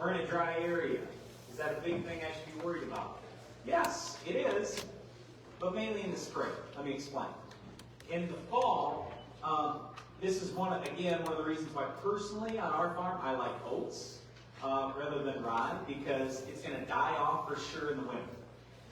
We're in a dry area. Is that a big thing I should be worried about? Yes, it is, but mainly in the spring. Let me explain. In the fall, this is one of the reasons why personally on our farm I like oats rather than rye, because it's going to die off for sure in the winter.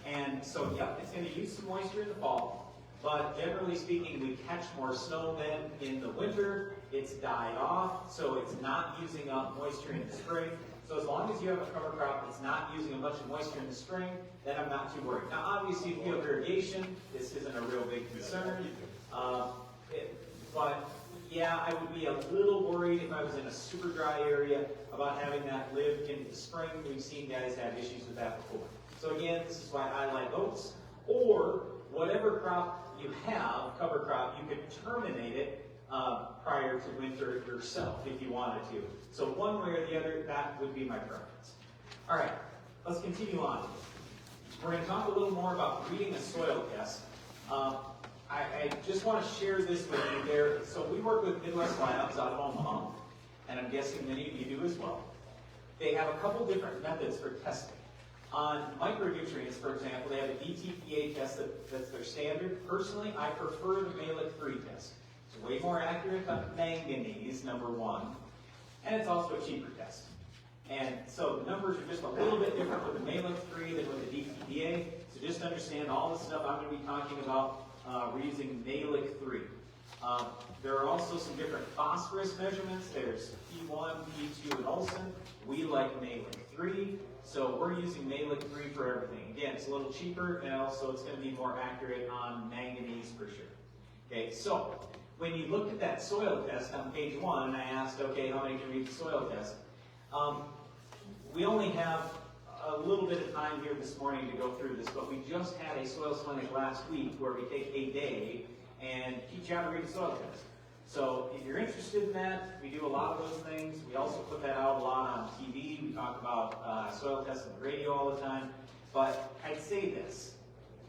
And so, yeah, it's going to use some moisture in the fall, but generally speaking, we catch more snow then in the winter. It's died off, so it's not using up moisture in the spring. So as long as you have a cover crop that's not using a bunch of moisture in the spring, then I'm not too worried. Now, obviously, if you have irrigation, this isn't a real big concern. But yeah, I would be a little worried if I was in a super dry area about having that live into the spring. We've seen guys have issues with that before. So again, this is why I like oats, or whatever crop you have, cover crop, you could terminate it prior to winter yourself if you wanted to. So one way or the other, that would be my preference. All right, let's continue on. We're going to talk a little more about reading a soil test. I just want to share this with you there. So we work with Midwest Labs out of Omaha, and I'm guessing many of you do as well. They have a couple different methods for testing. On micronutrients, for example, they have a DTPA test that's their standard. Personally, I prefer the Malic-3 test. It's way more accurate on manganese, number one, and it's also a cheaper test. And so the numbers are just a little bit different with the Malic-3 than with the DTPA. So just understand all the stuff I'm going to be talking about. We're using Malic-3. There are also some different phosphorus measurements. There's P1, P2, and Olsen. We like Malic-3, so we're using Malic-3 for everything. Again, it's a little cheaper, and also it's going to be more accurate on manganese for sure. Okay, so when you look at that soil test on page 1, and I asked, okay, how many can read the soil test? We only have a little bit of time here this morning to go through this, but we just had a soils clinic last week where we take a day and teach you how to read a soil test. So if you're interested in that, we do a lot of those things. We also put that out a lot on TV. We talk about soil tests on the radio all the time. But I'd say this,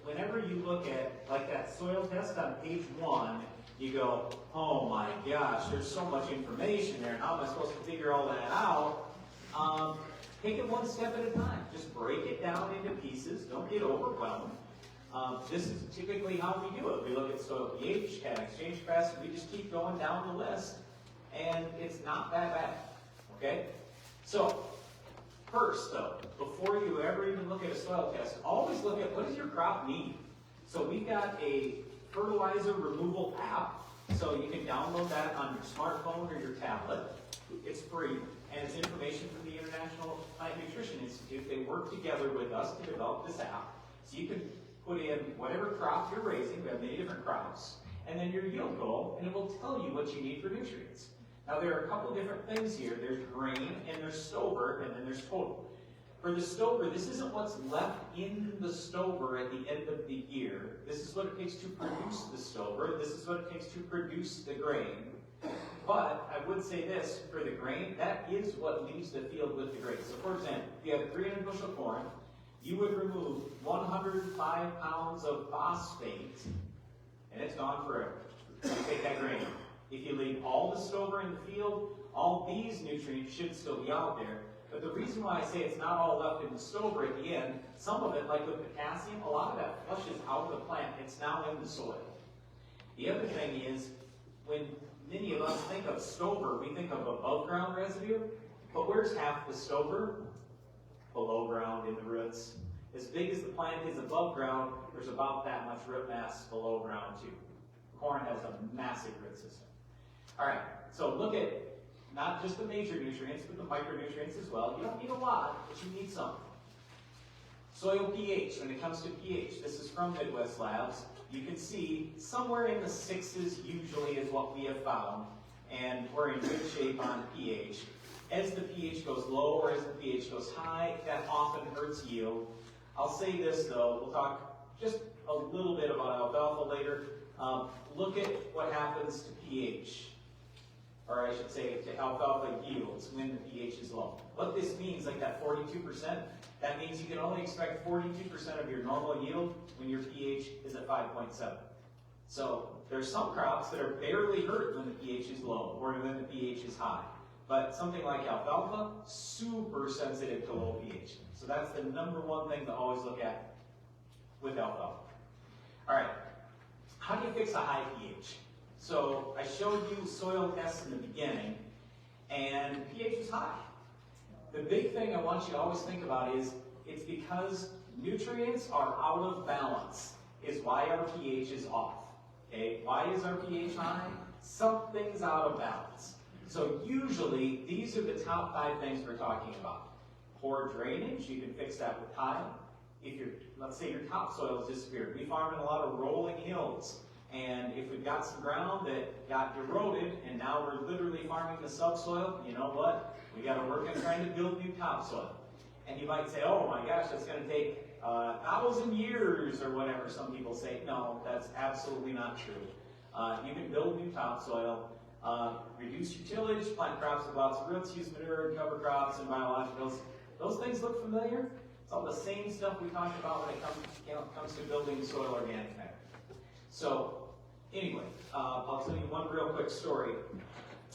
whenever you look at like that soil test on page 1, you go, oh my gosh, there's so much information there, and how am I supposed to figure all that out? Take it one step at a time. Just break it down into pieces. Don't get overwhelmed. This is typically how we do it. We look at soil pH, cation exchange capacity. We just keep going down the list, and it's not that bad. Okay? So, first though, before you ever even look at a soil test, always look at what does your crop need. So we've got a fertilizer removal app, so you can download that on your smartphone or your tablet. It's free, and it's information from the International Plant Nutrition Institute. They work together with us to develop this app. So you can put in whatever crop you're raising. We have many different crops, and then your yield goal, and it will tell you what you need for nutrients. Now there are a couple different things here. There's grain, and there's stover, and then there's total. For the stover, this isn't what's left in the stover at the end of the year. This is what it takes to produce the stover. This is what it takes to produce the grain. But I would say this, for the grain, that is what leaves the field with the grain. So for example, if you have 300 bushel corn, you would remove 105 pounds of phosphate, and it's gone forever. You take that grain. If you leave all the stover in the field, all these nutrients should still be out there. But the reason why I say it's not all left in the stover at the end, some of it, like with potassium, a lot of that flushes out of the plant. It's now in the soil. The other thing is, when many of us think of stover, we think of above ground residue, but where's half the stover? Below ground in the roots. As big as the plant is above ground, there's about that much root mass below ground too. Corn has a massive root system. All right, so look at not just the major nutrients, but the micronutrients as well. You don't need a lot, but you need some. Soil pH, when it comes to pH, this is from Midwest Labs. You can see somewhere in the 6s usually is what we have found, and we're in good shape on pH. As the pH goes low or as the pH goes high, that often hurts yield. I'll say this though, we'll talk just a little bit about alfalfa later. Look at what happens to pH, or I should say to alfalfa yields when the pH is low. What this means, like that 42%, that means you can only expect 42% of your normal yield when your pH is at 5.7. So there's some crops that are barely hurt when the pH is low or when the pH is high. But something like alfalfa, super super sensitive to low pH. So that's the number one thing to always look at with alfalfa. All right, how do you fix a high pH? So I showed you soil tests in the beginning, and pH is high. The big thing I want you to always think about is it's because nutrients are out of balance is why our pH is off. Okay, why is our pH high? Something's out of balance. So usually, these are the top 5 things we're talking about. Poor drainage, you can fix that with tile. If let's say your topsoil has disappeared. We farm in a lot of rolling hills. And if we've got some ground that got eroded, and now we're literally farming the subsoil, you know what? We got to work on trying to build new topsoil. And you might say, oh my gosh, that's going to take 1,000 years or whatever some people say. No, that's absolutely not true. You can build new topsoil, reduce your tillage, plant crops with lots of roots, use manure and cover crops and biologicals. Those things look familiar? It's all the same stuff we talked about when it comes to building soil organic matter. So anyway, I'll tell you one real quick story.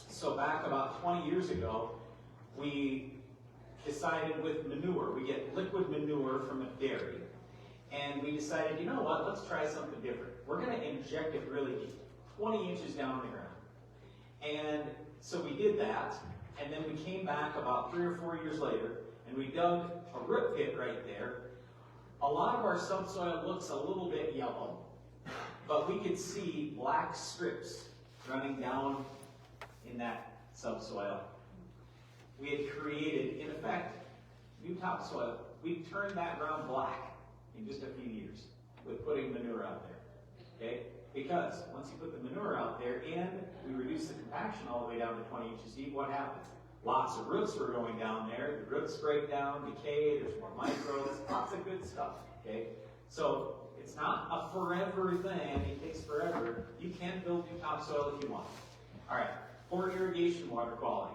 So back about 20 years ago, we decided with manure, we get liquid manure from a dairy, and we decided, you know what, let's try something different. We're going to inject it really deep, 20 inches down in the ground. And so we did that, and then we came back about 3 or 4 years later, and we dug a root pit right there. A lot of our subsoil looks a little bit yellow, but we could see black strips running down in that subsoil. We had created, in effect, new topsoil. We turned that ground black in just a few years with putting manure out there, okay? Because once you put the manure out there and we reduce the compaction all the way down to 20 inches deep, what happened? Lots of roots were going down there. The roots break down, decay, there's more microbes, lots of good stuff, okay? So it's not a forever thing, it takes forever. You can build new topsoil if you want. All right, poor irrigation water quality.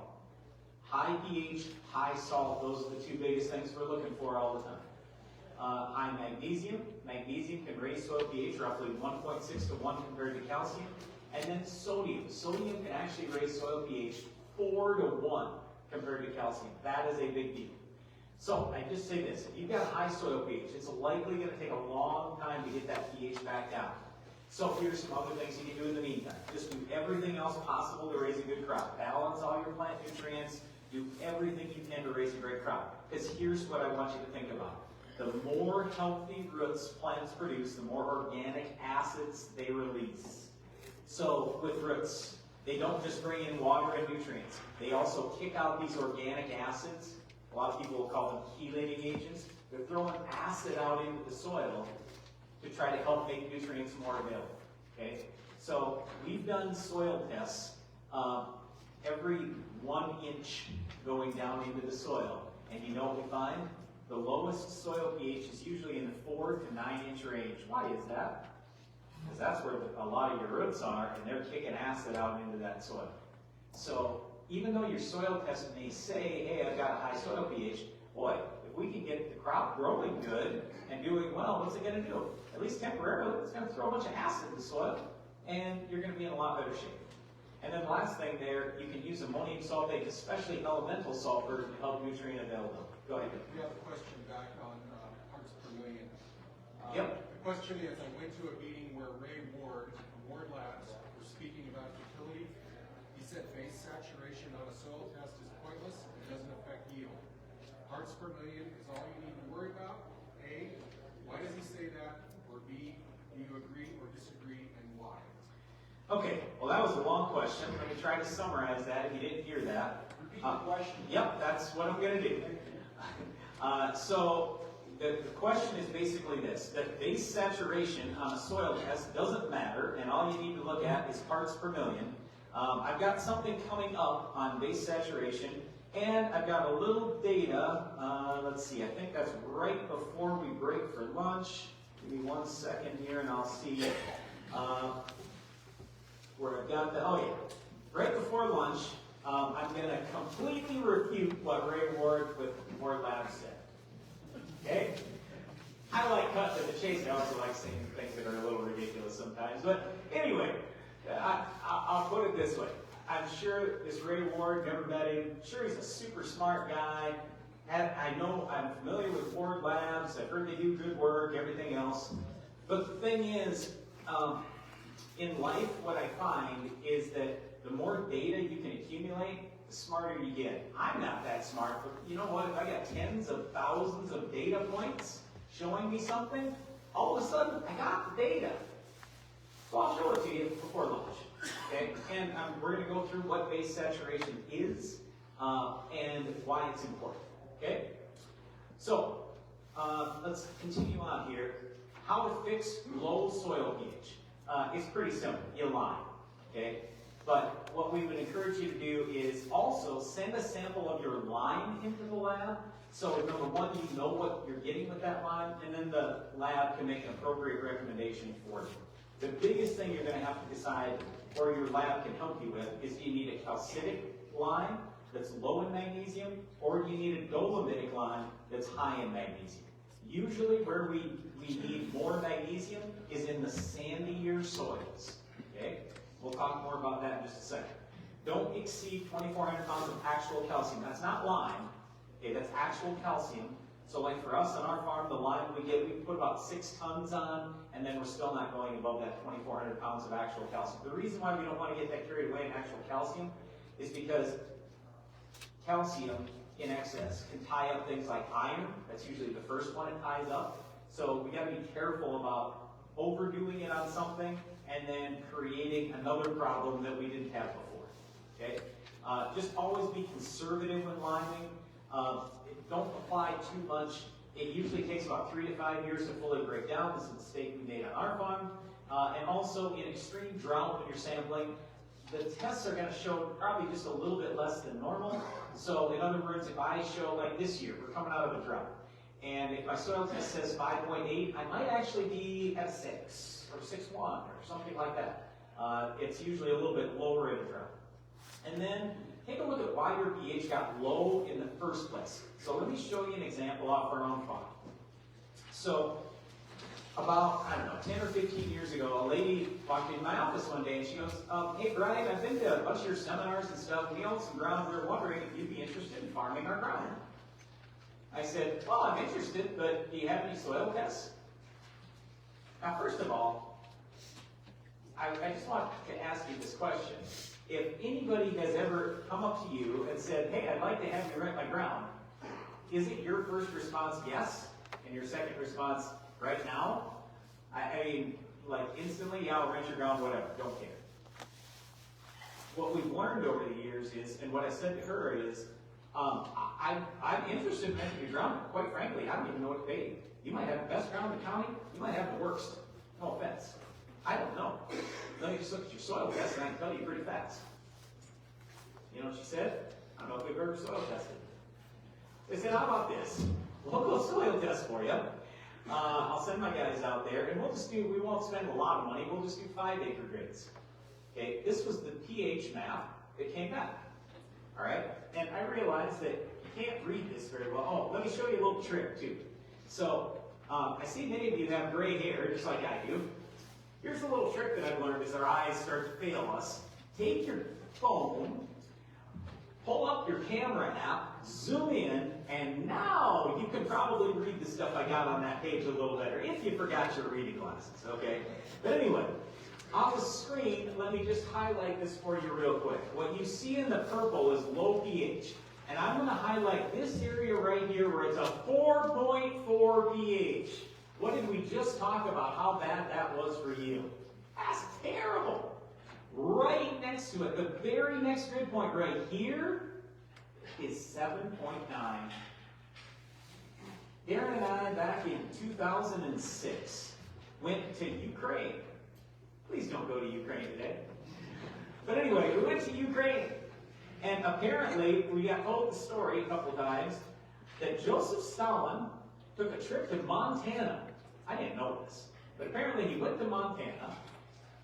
High pH, high salt, those are the 2 biggest things we're looking for all the time. High magnesium. Magnesium can raise soil pH roughly 1.6 to 1 compared to calcium. And then sodium. Sodium can actually raise soil pH 4 to 1 compared to calcium. That is a big deal. So I just say this, if you've got a high soil pH, it's likely going to take a long time to get that pH back down. So here's some other things you can do in the meantime. Just do everything else possible to raise a good crop. Balance all your plant nutrients. Do everything you can to raise a great crop. Because here's what I want you to think about. The more healthy roots plants produce, the more organic acids they release. So with roots, they don't just bring in water and nutrients. They also kick out these organic acids. A lot of people will call them chelating agents. They're throwing acid out into the soil to try to help make nutrients more available. Okay? So we've done soil tests every 1 inch going down into the soil. And you know what we find? The lowest soil pH is usually in the 4 to 9 inch range. Why is that? Because that's where a lot of your roots are, and they're kicking acid out into that soil. So even though your soil test may say, hey, I've got a high soil pH, boy, if we can get the crop growing good and doing well, what's it going to do? At least temporarily, it's going to throw a bunch of acid in the soil, and you're going to be in a lot better shape. And then the last thing there, you can use ammonium sulfate, especially elemental sulfur, to help nutrient availability. Go ahead. We have a question back on parts per million. Yep. The question is, I went to a meeting where Ray Ward from Ward Labs was speaking about fertility. He said base saturation on a soil test is pointless. It doesn't affect yield. Parts per million is all you need to worry about. A, why does he say that? Or B, do you agree or disagree, and why? Okay, well that was a long question. Let me try to summarize that if you didn't hear that. Repeat the question. Yep, that's what I'm going to do. So the question is basically this, that base saturation on a soil test doesn't matter, and all you need to look at is parts per million. I've got something coming up on base saturation, and I've got a little data, let's see, I think that's right before we break for lunch. Give me 1 second here and I'll see where I've got the, oh yeah, right before lunch, I'm going to completely refute what Ray Ward with Ward Labs said. Okay? I like cutting to the chase. I also like saying things that are a little ridiculous sometimes. But anyway, I'll put it this way. I'm sure this Ray Ward, never met him, sure he's a super smart guy. I know I'm familiar with Ford Labs, I've heard they do good work, everything else. But the thing is, in life, what I find is that the more data you can accumulate, the smarter you get. I'm not that smart, but you know what? If I got tens of thousands of data points showing me something, all of a sudden, I got the data. So I'll show it to you before lunch, okay? And we're going to go through what base saturation is and why it's important, okay? So let's continue on here. How to fix low soil pH. It's pretty simple. You lime, okay? But what we would encourage you to do is also send a sample of your lime into the lab. So number one, you know what you're getting with that lime, and then the lab can make an appropriate recommendation for you. The biggest thing you're going to have to decide, or your lab can help you with, is do you need a calcitic lime that's low in magnesium, or do you need a dolomitic lime that's high in magnesium? Usually where we need more magnesium is in the sandier soils, okay? We'll talk more about that in just a second. Don't exceed 2,400 pounds of actual calcium. That's not lime, okay? That's actual calcium. So like for us on our farm, the lime we put about 6 tons on, and then we're still not going above that 2,400 pounds of actual calcium. The reason why we don't want to get that carried away in actual calcium is because calcium in excess can tie up things like iron. That's usually the first one it ties up. So we got to be careful about overdoing it on something and then creating another problem that we didn't have before. Okay? Just always be conservative when liming. Don't apply too much. It usually takes about 3 to 5 years to fully break down. This is a mistake we made on our farm. And also in extreme drought when you're sampling, the tests are going to show probably just a little bit less than normal. So in other words, if I show, like this year, we're coming out of a drought. And if my soil test says 5.8, I might actually be at a 6 or 6.1 or something like that. It's usually a little bit lower in a drought. And then take a look at why your pH got low in the first place. So let me show you an example off our own farm. So about, 10 or 15 years ago, a lady walked into my office one day and she goes, hey Brian, I've been to a bunch of your seminars and stuff. We own some ground. We were wondering if you'd be interested in farming our ground. I said, well, I'm interested, but do you have any soil tests? Now, first of all, I just want to ask you this question. If anybody has ever come up to you and said, hey, I'd like to have you rent my ground, is it your first response, yes? And your second response, right now? I mean, like instantly, yeah, I'll rent your ground, whatever, don't care. What we've learned over the years is, and what I said to her is, I'm interested in renting your ground, but quite frankly, I don't even know what to pay you. You might have the best ground in the county, you might have the worst. No offense. I don't know. Let me just look at your soil test and I can tell you pretty fast. You know what she said? I don't know if we've ever soil tested. They said, how about this? We'll go soil test for you. I'll send my guys out there and we won't spend a lot of money, we'll just do 5-acre grades. Okay, this was the pH map that came back. All right, and I realized that you can't read this very well. Oh, let me show you a little trick too. So, I see many of you have gray hair, just like I do. Here's a little trick that I've learned as our eyes start to fail us. Take your phone, pull up your camera app, zoom in, and now you can probably read the stuff I got on that page a little better, if you forgot your reading glasses, okay? But anyway, on the screen, let me just highlight this for you real quick. What you see in the purple is low pH. And I'm going to highlight this area right here where it's a 4.4 pH. What did we just talk about? How bad that was for you? That's terrible. Right next to it, the very next grid point right here is 7.9. Darren and I, back in 2006, went to Ukraine. Please don't go to Ukraine today. But anyway, we went to Ukraine. And apparently, we got told the story a couple times that Joseph Stalin took a trip to Montana. I didn't know this. But apparently he went to Montana.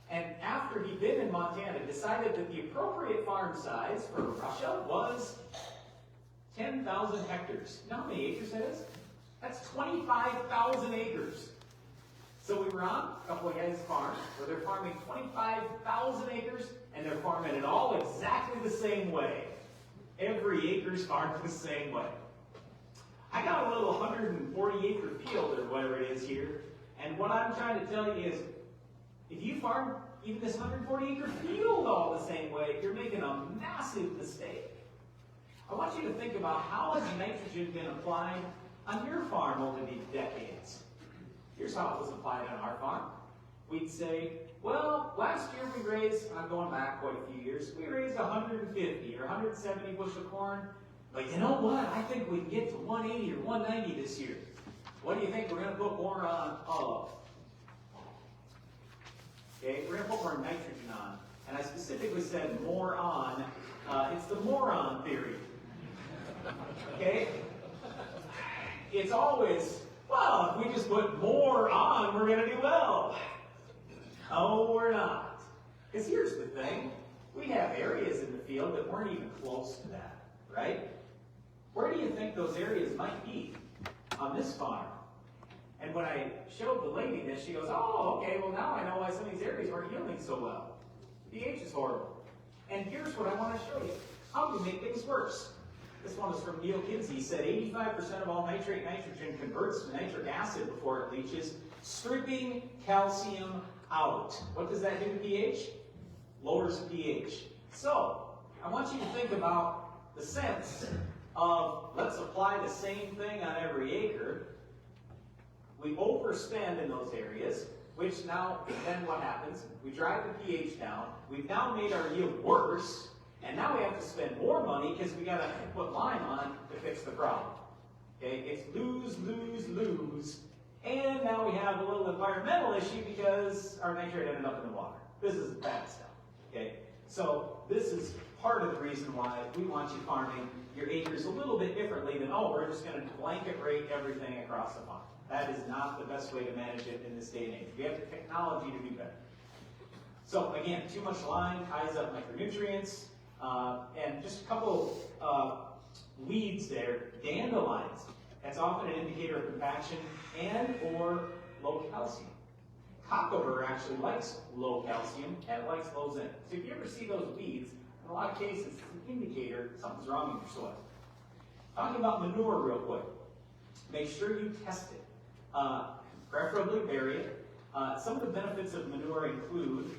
And after he'd been in Montana, decided that the appropriate farm size for Russia was 10,000 hectares. You know how many acres that is? That's 25,000 acres. So we were on a couple of guys' farms where they're farming 25,000 acres, and they're farming it all exactly the same way. Every acre's farmed the same way. got a little 140 acre field or whatever it is here, and what I'm trying to tell you is, if you farm even this 140 acre field all the same way, you're making a massive mistake. I want you to think about how has nitrogen been applied on your farm over these decades. Here's how it was applied on our farm. We'd say, well, last year we raised, I'm going back quite a few years, we raised 150 or 170 bushel corn. But you know what? I think we can get to 180 or 190 this year. What do you think we're going to put more on of? Okay, we're going to put more nitrogen on. And I specifically said more on. It's the moron theory. Okay? It's always, well, if we just put more on, we're going to do well. Oh, we're not. Because here's the thing. We have areas in the field that weren't even close to that, right? Where do you think those areas might be on this farm? And when I showed the lady this, she goes, oh, okay, well now I know why some of these areas weren't yielding so well. pH is horrible. And here's what I want to show you. How do we make things worse? This one is from Neil Kinsey. He said 85% of all nitrate nitrogen converts to nitric acid before it leaches, stripping calcium out. What does that do to pH? Lowers pH. So, I want you to think about the sense of, let's apply the same thing on every acre. We overspend in those areas, which now, then what happens? We drive the pH down. We've now made our yield worse, and now we have to spend more money because we got to put lime on to fix the problem. Okay, it's lose, lose, lose. And now we have a little environmental issue because our nitrate ended up in the water. This is bad stuff. Okay, so this is part of the reason why we want you farming your acres a little bit differently than, oh, we're just going to blanket rate everything across the farm. That is not the best way to manage it in this day and age. We have the technology to do better. So again, too much lime ties up micronutrients, and just a couple weeds there. Dandelions. That's often an indicator of compaction and or low calcium. Cockleburr actually likes low calcium and it likes low zinc. So if you ever see those weeds, in a lot of cases, it's an indicator something's wrong in your soil. Talking about manure real quick. Make sure you test it. Preferably bury it. Some of the benefits of manure include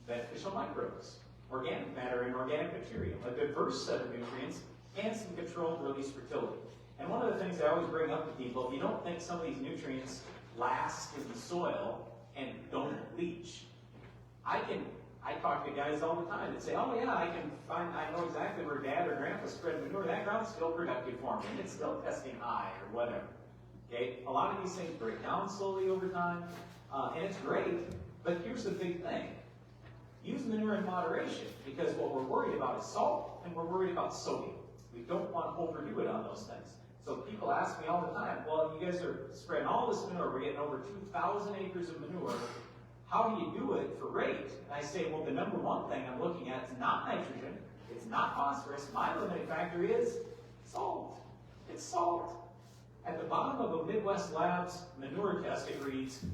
beneficial microbes, organic matter and organic material, a diverse set of nutrients, and some controlled release fertility. And one of the things I always bring up to people, if you don't think some of these nutrients last in the soil and don't leach, I talk to guys all the time that say, oh yeah, I know exactly where dad or grandpa spread manure, that ground's still productive for me, and it's still testing high or whatever. Okay, a lot of these things break down slowly over time, and it's great, but here's the big thing. Use manure in moderation, because what we're worried about is salt, and we're worried about sodium. We don't want to overdo it on those things. So people ask me all the time, well, you guys are spreading all this manure, we're getting over 2,000 acres of manure, how do you do it for rate? And I say, well, the number one thing I'm looking at is not nitrogen, it's not phosphorus, my limiting factor is salt. It's salt. At the bottom of a Midwest Labs manure test, it reads,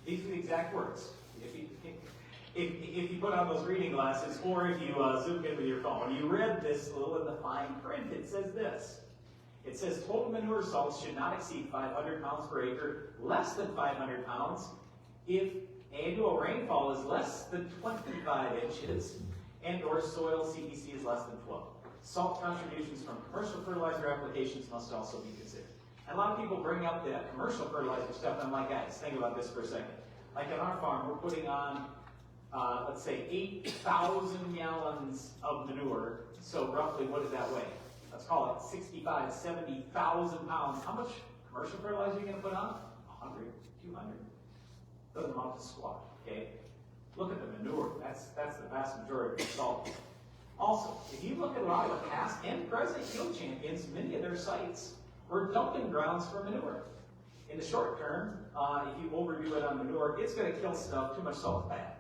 these are the exact words. If you put on those reading glasses, or if you zoom in with your phone, you read this little in the fine print, it says this. It says total manure salts should not exceed 500 pounds per acre, less than 500 pounds if annual rainfall is less than 25 inches, and or soil CEC is less than 12. Salt contributions from commercial fertilizer applications must also be considered. And a lot of people bring up that commercial fertilizer stuff, and I'm like, guys, think about this for a second. Like on our farm, we're putting on, let's say, 8,000 gallons of manure. So roughly, what does that weigh? Let's call it 65, 70,000 pounds. How much commercial fertilizer are you going to put on? 100, 200. Doesn't amount to squat, okay? Look at the manure. That's the vast majority of the salt. Also, if you look at a lot of the past and present yield champions, many of their sites were dumping grounds for manure. In the short term, if you overdo it on manure, it's going to kill stuff. Too much salt's bad.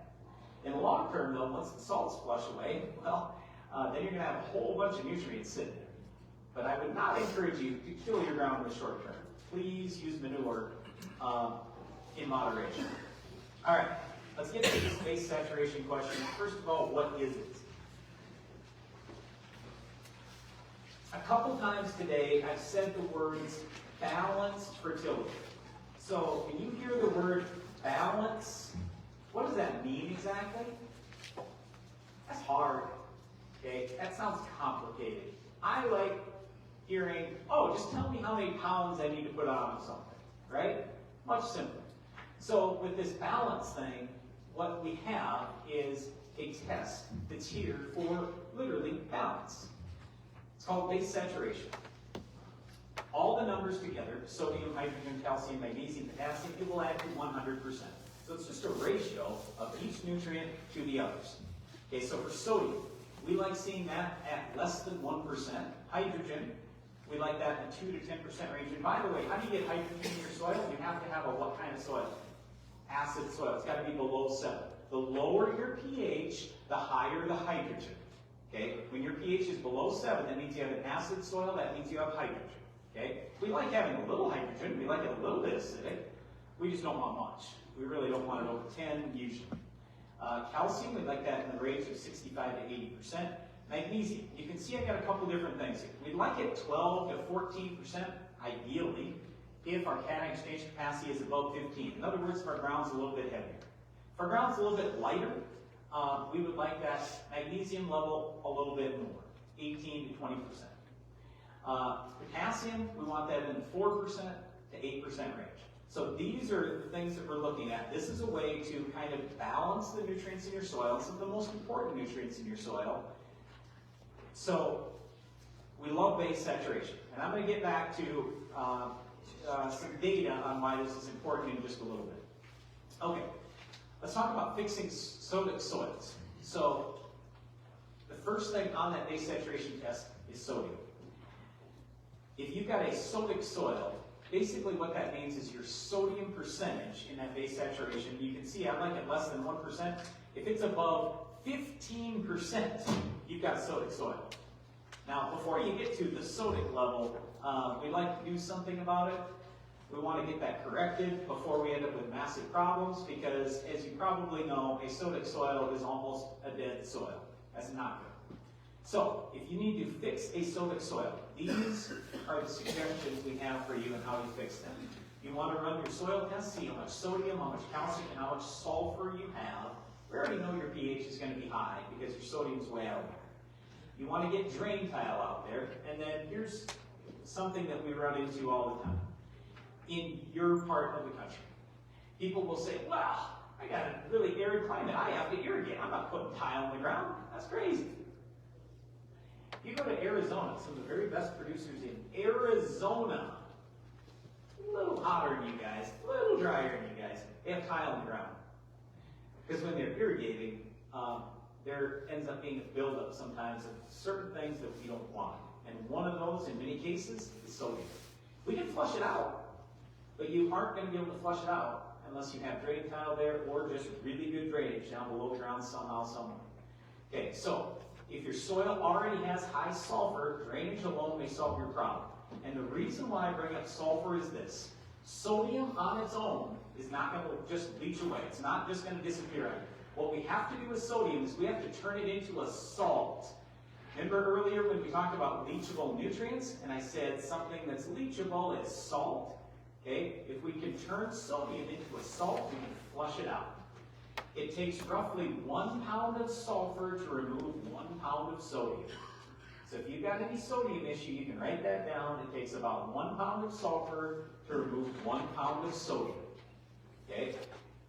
In the long term, though, once the salts flush away, well, then you're going to have a whole bunch of nutrients sitting there. But I would not encourage you to kill your ground in the short term. Please use manure in moderation. All right, let's get to this base saturation question. First of all, what is it? A couple times today, I've said the words balanced fertility. So when you hear the word balance, what does that mean exactly? That's hard, okay? That sounds complicated. I like hearing, oh, just tell me how many pounds I need to put on something, right? Much simpler. So with this balance thing, what we have is a test that's here for literally balance. It's called base saturation. All the numbers together, sodium, hydrogen, calcium, magnesium, potassium, it will add to 100%. So it's just a ratio of each nutrient to the others. Okay, so for sodium, we like seeing that at less than 1%. Hydrogen, we like that in 2 to 10% range. And by the way, how do you get hydrogen in your soil? You have to have a what kind of soil? Acid soil. It's got to be below 7. The lower your pH, the higher the hydrogen. Okay? When your pH is below 7, that means you have an acid soil. That means you have hydrogen. Okay? We like having a little hydrogen. We like it a little bit acidic. We just don't want much. We really don't want it over 10 usually. Calcium, we like that in the range of 65 to 80%. Magnesium, you can see I got a couple different things here. We'd like it 12 to 14% ideally if our cation exchange capacity is above 15. In other words, if our ground's a little bit heavier. If our ground's a little bit lighter, we would like that magnesium level a little bit more, 18 to 20%. Potassium, we want that in the 4% to 8% range. So these are the things that we're looking at. This is a way to kind of balance the nutrients in your soil, some of the most important nutrients in your soil. So we love base saturation. And I'm going to get back to some data on why this is important in just a little bit. Okay, let's talk about fixing sodic soils. So the first thing on that base saturation test is sodium. If you've got a sodic soil, basically what that means is your sodium percentage in that base saturation. You can see I like it less than 1%. If it's above 15%, you've got sodic soil. Now, before you get to the sodic level, we like to do something about it. We want to get that corrected before we end up with massive problems because, as you probably know, a sodic soil is almost a dead soil. That's not good. So, if you need to fix a sodic soil, these are the suggestions we have for you and how you fix them. You want to run your soil test, see how much sodium, how much calcium, and how much sulfur you have. We already know your pH is going to be high because your sodium's way out there. You want to get drain tile out there, and then here's something that we run into all the time. In your part of the country, people will say, well, I got a really arid climate, I have to irrigate. I'm not putting tile in the ground. That's crazy. You go to Arizona, some of the very best producers in Arizona, a little hotter than you guys, a little drier than you guys, they have tile in the ground. Because when they're irrigating, there ends up being a buildup sometimes of certain things that we don't want. And one of those, in many cases, is sodium. We can flush it out, but you aren't going to be able to flush it out unless you have drain tile there or just really good drainage down below the ground somehow, somewhere. Okay, so if your soil already has high sulfur, drainage alone may solve your problem. And the reason why I bring up sulfur is this. Sodium on its own is not going to just leach away. It's not just going to disappear. What we have to do with sodium is we have to turn it into a salt. Remember earlier when we talked about leachable nutrients, and I said something that's leachable is salt? Okay, if we can turn sodium into a salt, we can flush it out. It takes roughly 1 pound of sulfur to remove 1 pound of sodium. So if you've got any sodium issue, you can write that down. It takes about 1 pound of sulfur to remove 1 pound of sodium. Okay?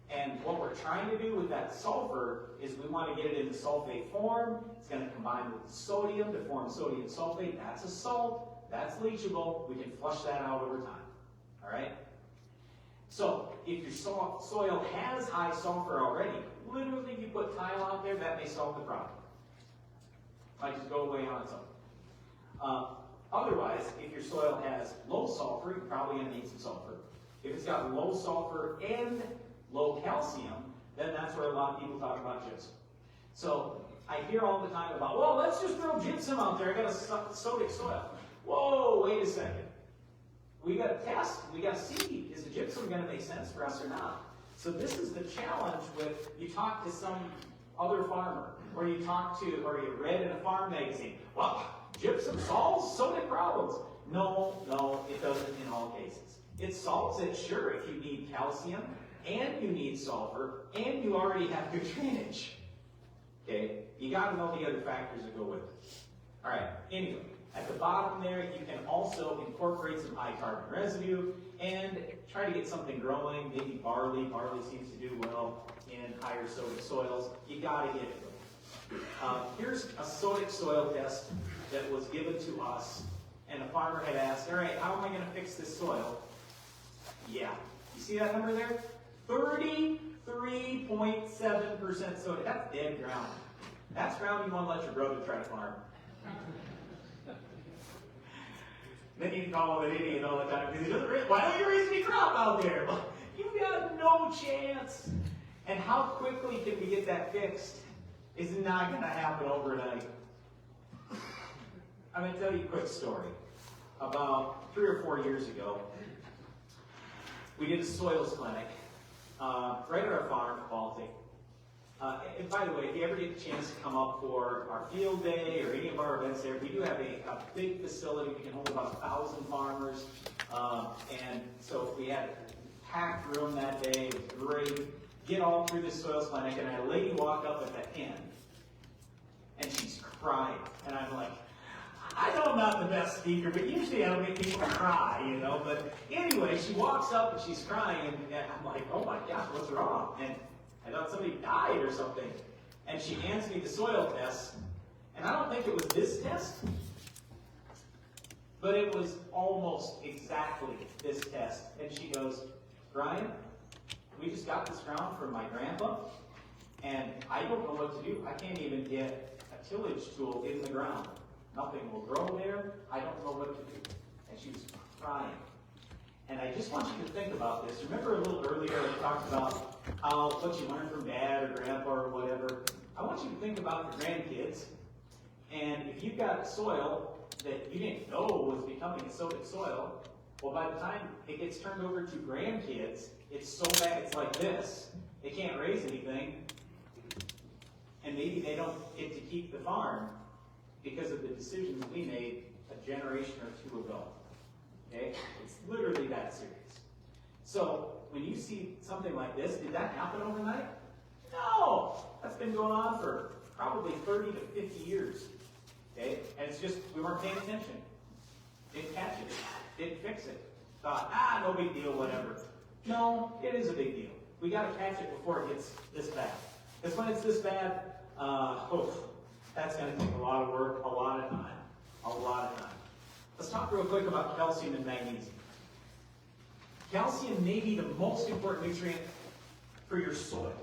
And what we're trying to do with that sulfur is we want to get it into sulfate form. It's going to combine with the sodium to form sodium sulfate. That's a salt. That's leachable. We can flush that out over time. All right? So if your soil has high sulfur already, literally if you put tile out there, that may solve the problem. Might just go away on its own. Otherwise, if your soil has low sulfur, you're probably going to need some sulfur. If it's got low sulfur and low calcium, then that's where a lot of people talk about gypsum. So I hear all the time about, well, let's just throw gypsum out there. I got a sodic soil. Whoa, wait a second. We got to test. We got to see, is the gypsum going to make sense for us or not? So this is the challenge with, you talk to some other farmer, or you read in a farm magazine, well, gypsum solves sodic problems. No, it doesn't in all cases. It solves it, sure, if you need calcium, and you need sulfur, and you already have good drainage. Okay? You gotta know the other factors that go with it. Alright, anyway, at the bottom there, you can also incorporate some high carbon residue and try to get something growing, maybe barley. Barley seems to do well in higher sodic soils. You gotta get it going. Here's a sodic soil test that was given to us, and a farmer had asked, alright, how am I gonna fix this soil? Yeah, you see that number there? 33.7% sodium. That's dead ground. That's ground you want to let your brother try to farm. Then you can call him an idiot all the time because he doesn't raise. Why don't you raise any crop out there? You've got no chance. And how quickly can we get that fixed is not going to happen overnight. I'm going to tell you a quick story. About 3 or 4 years ago, we did a soils clinic right at our farm, Baltic. And by the way, if you ever get a chance to come up for our field day or any of our events there, we do have a big facility. We can hold about 1,000 farmers. And so we had a packed room that day. It was great. Get all through this soils clinic, and I had a lady walk up at the end, and she's crying. And I'm like, I know I'm not the best speaker, but usually I don't make people cry, you know. But anyway, she walks up and she's crying, and I'm like, oh my gosh, what's wrong? And I thought somebody died or something. And she hands me the soil test, and I don't think it was this test, but it was almost exactly this test. And she goes, Brian, we just got this ground from my grandpa, and I don't know what to do. I can't even get a tillage tool in the ground. Nothing will grow there. I don't know what to do. And she was crying. And I just want you to think about this. Remember a little earlier I talked about what you learned from dad or grandpa or whatever. I want you to think about your grandkids. And if you've got soil that you didn't know was becoming a sodic soil, well, by the time it gets turned over to grandkids, it's so bad it's like this. They can't raise anything. And maybe they don't get to keep the farm because of the decisions we made a generation or 2 ago. Okay? It's literally that serious. So, when you see something like this, did that happen overnight? No! That's been going on for probably 30 to 50 years. Okay? And it's just, we weren't paying attention. Didn't catch it. Didn't fix it. Thought, no big deal, whatever. No, it is a big deal. We got to catch it before it gets this bad. Because when it's this bad, that's going to take a lot of work, a lot of time. A lot of time. Let's talk real quick about calcium and magnesium. Calcium may be the most important nutrient for your soil.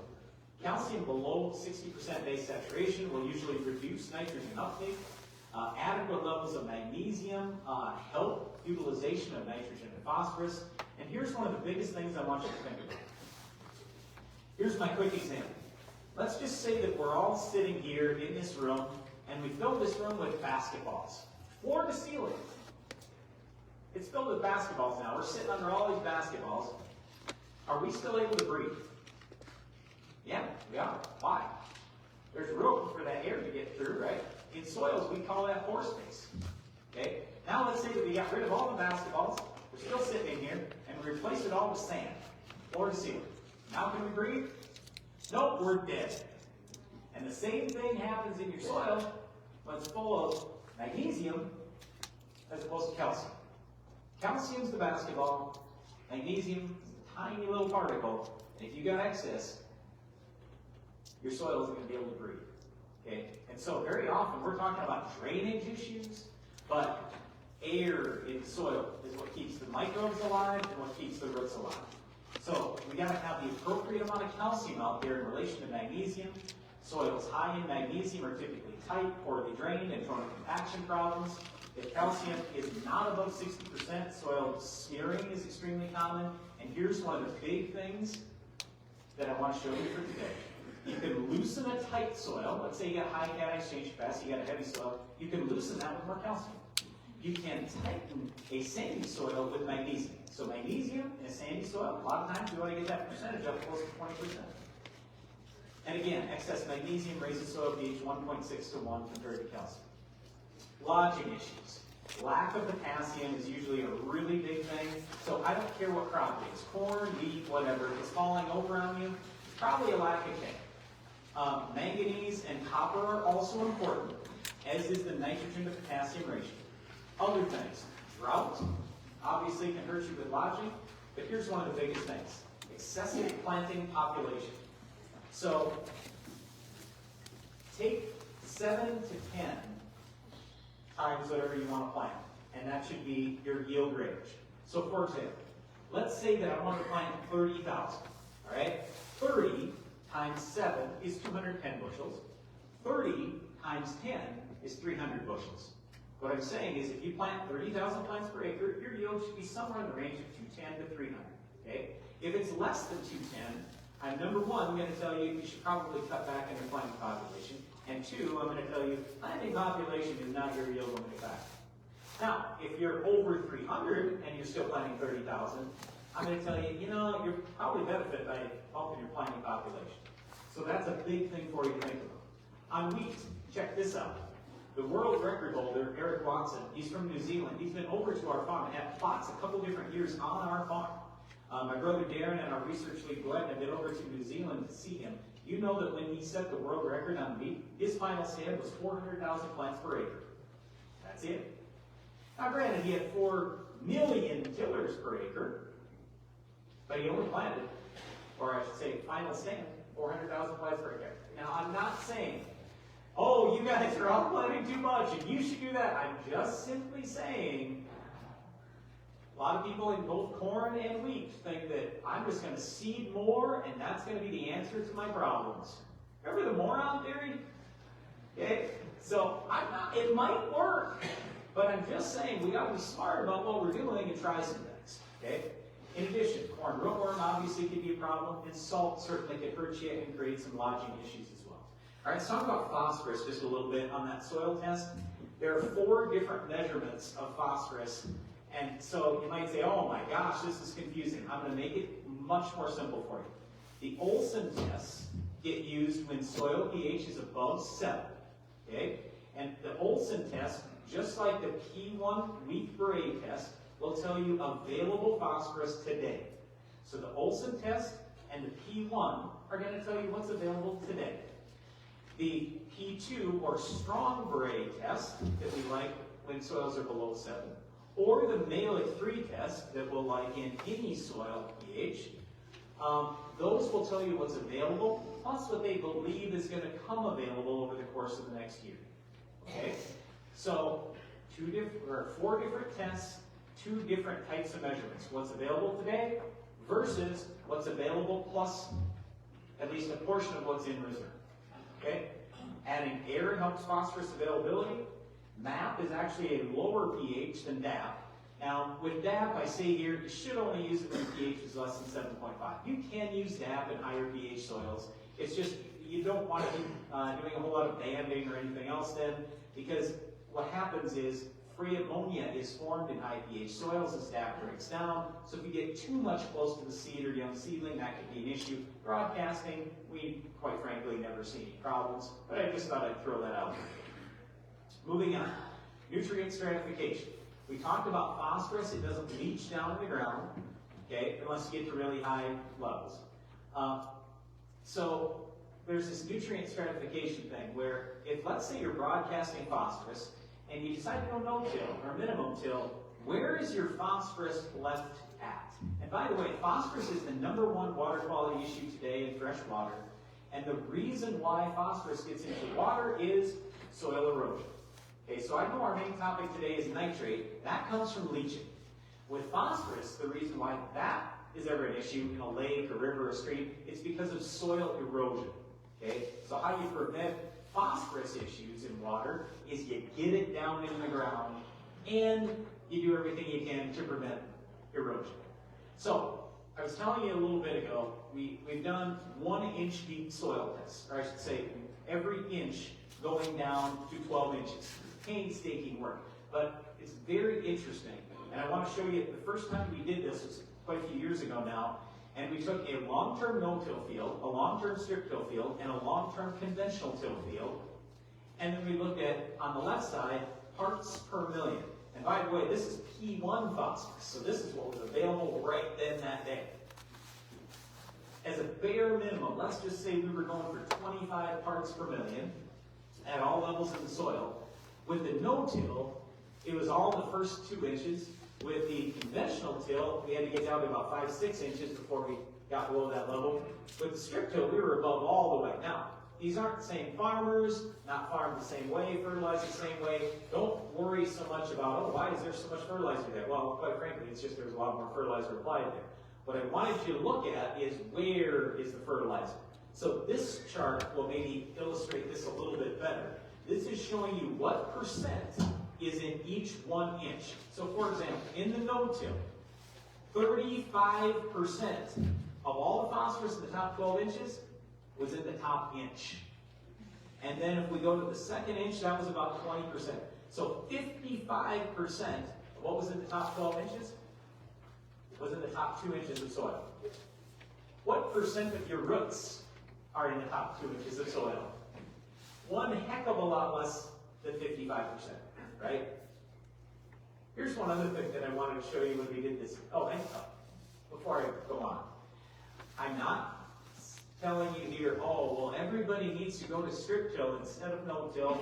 Calcium below 60% base saturation will usually reduce nitrogen uptake. Adequate levels of magnesium help utilization of nitrogen and phosphorus. And here's one of the biggest things I want you to think about. Here's my quick example. Let's just say that we're all sitting here in this room, and we fill this room with basketballs. Floor to ceiling. It's filled with basketballs now. We're sitting under all these basketballs. Are we still able to breathe? Yeah, we are. Why? There's room for that air to get through, right? In soils, we call that pore space. Okay? Now let's say that we got rid of all the basketballs. We're still sitting in here, and we replace it all with sand. Floor to ceiling. Now can we breathe? Nope, we're dead. And the same thing happens in your soil when it's full of magnesium as opposed to calcium. Calcium's the basketball, magnesium is a tiny little particle, and if you got excess, your soil isn't going to be able to breathe. Okay? And so very often we're talking about drainage issues, but air in soil is what keeps the microbes alive and what keeps the roots alive. So we got to have the appropriate amount of calcium out there in relation to magnesium. Soils high in magnesium are typically tight, poorly drained, and prone to compaction problems. If calcium is not above 60%, soil smearing is extremely common. And here's one of the big things that I want to show you for today. You can loosen a tight soil. Let's say you got high cation exchange capacity, you got a heavy soil. You can loosen that with more calcium. You can tighten a sandy soil with magnesium. So magnesium in a sandy soil, a lot of times you want to get that percentage up close to 20%. And again, excess magnesium raises soil pH 1.6 to 1 compared to calcium. Lodging issues. Lack of potassium is usually a really big thing. So I don't care what crop it is, corn, wheat, whatever, it's falling over on you, it's probably a lack of K. Manganese and copper are also important, as is the nitrogen to potassium ratio. Other things, drought, obviously can hurt you with lodging, but here's one of the biggest things, excessive planting population. So, take 7 to 10 times whatever you want to plant, and that should be your yield range. So for example, let's say that I want to plant 30,000, all right? 30 times 7 is 210 bushels. 30 times 10 is 300 bushels. What I'm saying is if you plant 30,000 plants per acre, your yield should be somewhere in the range of 210 to 300, okay? If it's less than 210, I'm number one, I'm going to tell you you should probably cut back on your planting population. And two, I'm going to tell you planting population is not your yield limiting factor. Now, if you're over 300 and you're still planting 30,000, I'm going to tell you, you know, you're probably benefit by bumping your planting population. So that's a big thing for you to think about. On wheat, check this out. The world record holder, Eric Watson, he's from New Zealand. He's been over to our farm and had plots a couple different years on our farm. My brother Darren and our research lead Glenn have been over to New Zealand to see him. You know that when he set the world record on wheat, his final stand was 400,000 plants per acre. That's it. Now granted, he had 4 million tillers per acre, but he only planted, or I should say final stand, 400,000 plants per acre. Now I'm not saying, oh, you guys are all planting too much and you should do that. I'm just simply saying, a lot of people in both corn and wheat think that I'm just going to seed more and that's going to be the answer to my problems. Remember the moron theory? Okay? So it might work, but I'm just saying we got to be smart about what we're doing and try some things. Okay? In addition, corn rootworm obviously could be a problem, and salt certainly could hurt you and create some lodging issues as well. All right, let's talk about phosphorus just a little bit on that soil test. There are 4 different measurements of phosphorus. And so you might say, oh my gosh, this is confusing. I'm going to make it much more simple for you. The Olsen tests get used when soil pH is above 7. Okay? And the Olsen test, just like the P1 wheat beret test, will tell you available phosphorus today. So the Olsen test and the P1 are going to tell you what's available today. The P2 or strong beret test that we like when soils are below 7, or the Malic 3 test that will like in any soil pH, those will tell you what's available, plus what they believe is going to come available over the course of the next year. Okay? So 4 different tests, 2 different types of measurements. What's available today versus what's available plus at least a portion of what's in reserve. Okay? Adding air helps phosphorus availability. MAP is actually a lower pH than DAP. Now, with DAP, I say here, you should only use it when pH is less than 7.5. You can use DAP in higher pH soils. It's just, you don't want to be doing a whole lot of banding or anything else then, because what happens is free ammonia is formed in high pH soils as DAP breaks down. So if you get too much close to the seed or young seedling, that could be an issue. Broadcasting, we quite frankly never see any problems, but I just thought I'd throw that out there. Moving on, nutrient stratification. We talked about phosphorus, it doesn't leach down in the ground, okay, unless you get to really high levels. So there's this nutrient stratification thing where if, let's say you're broadcasting phosphorus and you decide to go no-till or minimum till, where is your phosphorus left at? And by the way, phosphorus is the #1 water quality issue today in fresh water. And the reason why phosphorus gets into water is soil erosion. Okay, so I know our main topic today is nitrate. That comes from leaching. With phosphorus, the reason why that is ever an issue in a lake, a river, a stream, it's because of soil erosion. Okay, so how you prevent phosphorus issues in water is you get it down in the ground and you do everything you can to prevent erosion. So, I was telling you a little bit ago, we've done 1-inch deep soil tests, or I should say every inch going down to 12 inches. Painstaking work, but it's very interesting. And I want to show you, the first time we did this was quite a few years ago now, and we took a long-term no-till field, a long-term strip-till field, and a long-term conventional till field, and then we looked at, on the left side, parts per million. And by the way, this is P1 phosphorus, so this is what was available right then that day. As a bare minimum, let's just say we were going for 25 parts per million at all levels in the soil. With the no-till, it was all in the first 2 inches. With the conventional till, we had to get down to about 5-6 inches before we got below that level. With the strip till, we were above all the way. Now, these aren't the same farmers, not farmed the same way, fertilized the same way. Don't worry so much about, oh, why is there so much fertilizer there? Well, quite frankly, it's just there's a lot more fertilizer applied there. What I wanted you to look at is where is the fertilizer. So this chart will maybe illustrate this a little bit better. This is showing you what percent is in each 1 inch. So for example, in the no-till, 35% of all the phosphorus in the top 12 inches was in the top inch. And then if we go to the second inch, that was about 20%. So 55% of what was in the top 12 inches was in the top 2 inches of soil. What percent of your roots are in the top 2 inches of soil? One heck of a lot less than 55%, right? Here's one other thing that I wanted to show you when we did this. Oh, and before I go on, I'm not telling you here, oh, well, everybody needs to go to strip till instead of no-till.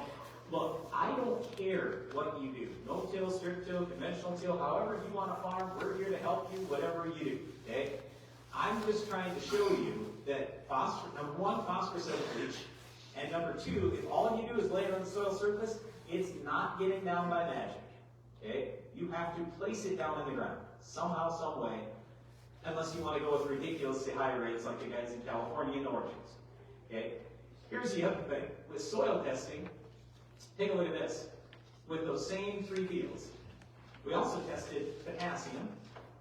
Look, I don't care what you do. No-till, strip till, conventional till, however you want to farm, we're here to help you, whatever you do, okay? I'm just trying to show you that phosphorus, number one, phosphorus doesn't leach, and number two, if all you do is lay it on the soil surface, it's not getting down by magic, okay? You have to place it down in the ground, somehow, some way, unless you want to go with ridiculously high rates like the guys in California and Oregon's, okay? Here's the other thing. With soil testing, take a look at this. With those same 3 fields, we also tested potassium.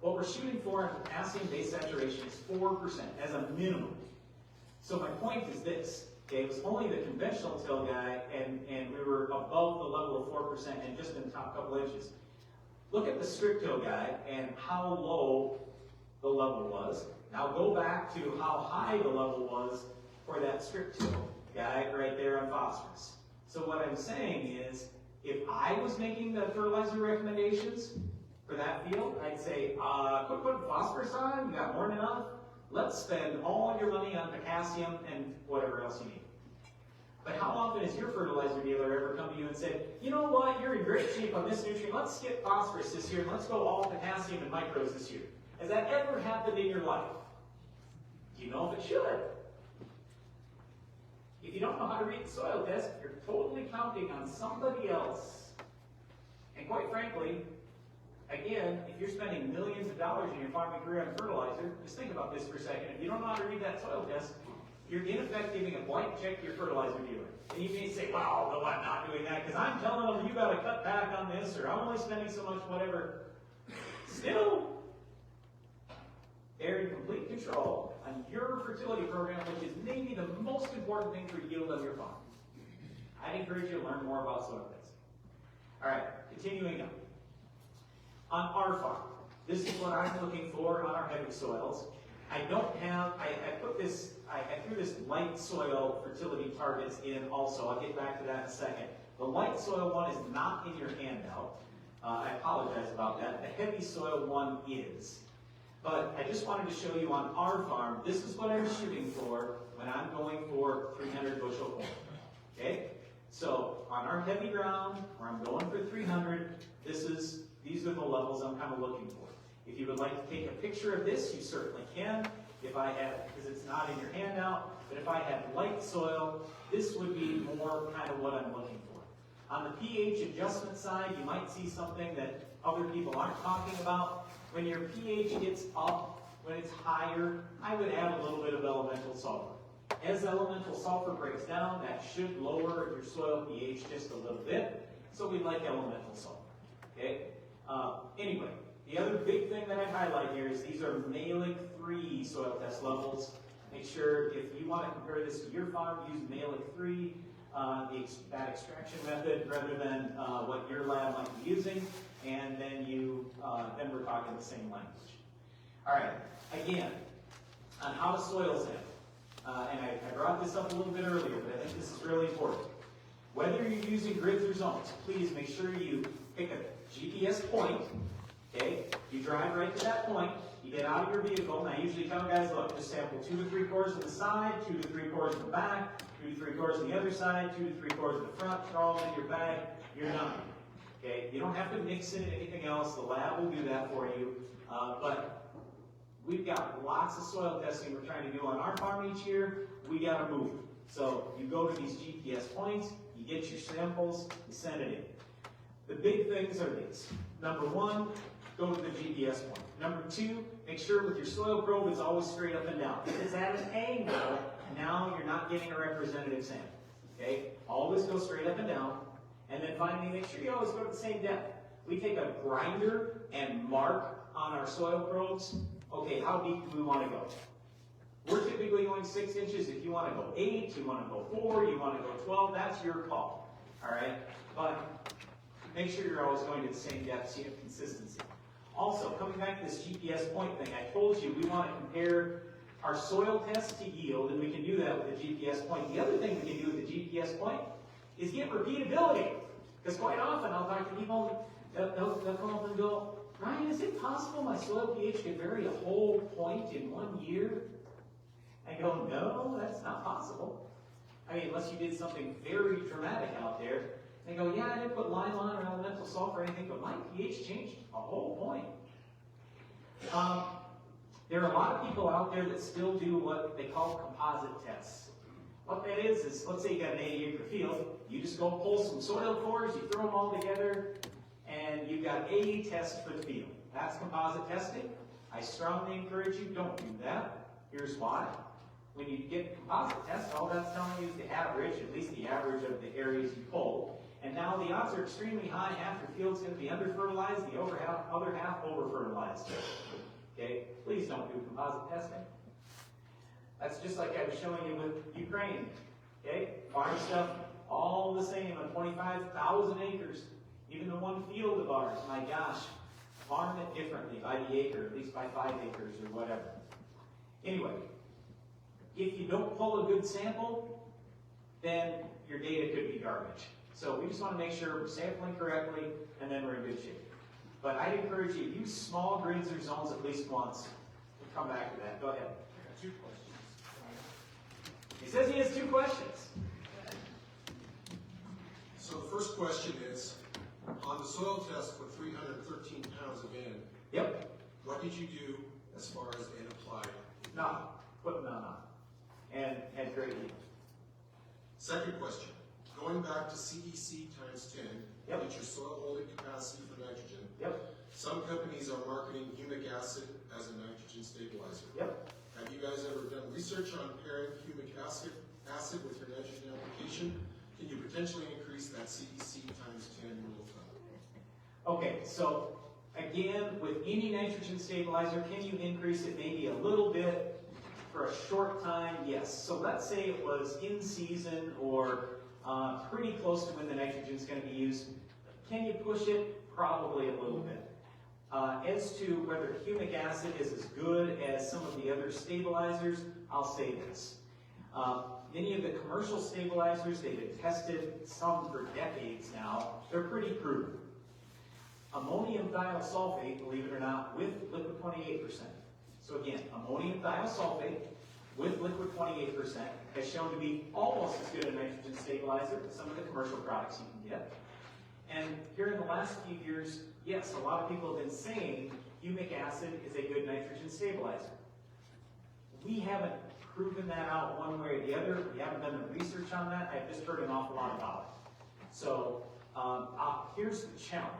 What we're shooting for in potassium base saturation is 4% as a minimum. So my point is this, okay, it was only the conventional till guy, and we were above the level of 4% and just in the top couple inches. Look at the strip till guy and how low the level was. Now go back to how high the level was for that strip till guy right there on phosphorus. So what I'm saying is, if I was making the fertilizer recommendations for that field, I'd say, quit putting phosphorus on, you got more than enough. Let's spend all your money on potassium and whatever else you need. But how often has your fertilizer dealer ever come to you and said, you know what, you're in great shape on this nutrient, let's skip phosphorus this year and let's go all potassium and micros this year. Has that ever happened in your life? Do you know if it should? If you don't know how to read the soil test, you're totally counting on somebody else. And quite frankly, again, if you're spending millions of dollars in your farming career on fertilizer, just think about this for a second. If you don't know how to read that soil test, you're in effect giving a blank check to your fertilizer dealer. And you may say, well, no, I'm not doing that because I'm telling them you got to cut back on this, or I'm only spending so much, whatever. Still, they're in complete control on your fertility program, which is maybe the most important thing for yield on your farm. I'd encourage you to learn more about soil testing. All right, continuing on. On our farm, this is what I'm looking for on our heavy soils. I don't have, I threw this light soil fertility targets in also. I'll get back to that in a second. The light soil one is not in your handout. I apologize about that. The heavy soil one is. But I just wanted to show you on our farm, this is what I'm shooting for when I'm going for 300 bushel corn. Okay? So on our heavy ground, where I'm going for 300, these are the levels I'm kind of looking for. If you would like to take a picture of this, you certainly can. If I had, because it's not in your handout, but if I had light soil, this would be more kind of what I'm looking for. On the pH adjustment side, you might see something that other people aren't talking about. When your pH gets up, when it's higher, I would add a little bit of elemental sulfur. As elemental sulfur breaks down, that should lower your soil pH just a little bit. So we like elemental sulfur. Okay? Anyway, the other big thing that I highlight here is these are Mehlich 3 soil test levels. Make sure if you want to compare this to your farm, use Mehlich 3, that extraction method, rather than what your lab might be using, and then then we're talking the same language. All right, again, on how to soil sample. And I brought this up a little bit earlier, but I think this is really important. Whether you're using grids or zones, please make sure you pick a GPS point, Okay? You drive right to that point, you get out of your vehicle, and I usually tell guys, look, just sample 2 to 3 cores on the side, 2 to 3 cores on the back, 2 to 3 cores on the other side, 2 to 3 cores in the front, throw all in your bag, you're done. Okay? You don't have to mix in anything else, the lab will do that for you, but we've got lots of soil testing we're trying to do on our farm each year, we gotta move. So you go to these GPS points, you get your samples, you send it in. The big things are these. Number 1, go to the GPS point. Number 2, make sure with your soil probe it's always straight up and down. If it's at an angle, now you're not getting a representative sample. Okay? Always go straight up and down. And then finally, make sure you always go to the same depth. We take a grinder and mark on our soil probes. Okay, how deep do we want to go? We're typically going 6 inches. If you want to go 8, you want to go 4, you want to go 12, that's your call. All right? But make sure you're always going to the same depth so you have consistency. Also, coming back to this GPS point thing, I told you we want to compare our soil test to yield, and we can do that with the GPS point. The other thing we can do with the GPS point is get repeatability. Because quite often I'll talk to people, they'll come up and go, Ryan, is it possible my soil pH could vary a whole point in 1 year? I go, no, that's not possible. I mean, unless you did something very dramatic out there. They go, yeah, I didn't put lime on or elemental sulfur or anything, but my pH changed a whole point. There are a lot of people out there that still do what they call composite tests. What that is let's say you got an 80-acre field, you just go pull some soil cores, you throw them all together, and you've got a test for the field. That's composite testing. I strongly encourage you, don't do that. Here's why. When you get a composite test, all that's telling you is the average, at least the average of the areas you pull. And now the odds are extremely high. Half your field's going to be under-fertilized, the other half over-fertilized. Okay? Please don't do composite testing. That's just like I was showing you with Ukraine. Okay? Farm stuff, all the same on 25,000 acres. Even the one field of ours, my gosh, farm it differently by the acre, at least by 5 acres or whatever. Anyway, if you don't pull a good sample, then your data could be garbage. So we just want to make sure we're sampling correctly, and then we're in good shape. But I'd encourage you to use small grids or zones at least once. We'll come back to that. Go ahead. I got 2 questions. He says he has 2 questions. So the first question is, on the soil test for 313 pounds of N, Yep. what did you do as far as N applied? No. Put none on. And had great yield. Second question, going back to CEC times 10, Yep. get your soil holding capacity for nitrogen. Yep. Some companies are marketing humic acid as a nitrogen stabilizer. Yep. Have you guys ever done research on pairing humic acid with your nitrogen application? Can you potentially increase that CEC times 10 rule of thumb? Okay, so again, with any nitrogen stabilizer, can you increase it maybe a little bit for a short time? Yes. So let's say it was in season or pretty close to when the nitrogen is going to be used. Can you push it? Probably a little bit. As to whether humic acid is as good as some of the other stabilizers, I'll say this. Many of the commercial stabilizers, they've been tested, some for decades now, they're pretty proven. Ammonium thiosulfate, believe it or not, with liquid 28%. So again, ammonium thiosulfate with liquid 28% has shown to be almost as good a nitrogen stabilizer as some of the commercial products you can get. And here in the last few years, yes, a lot of people have been saying humic acid is a good nitrogen stabilizer. We haven't proven that out one way or the other. We haven't done the research on that. I've just heard an awful lot about it. So here's the challenge.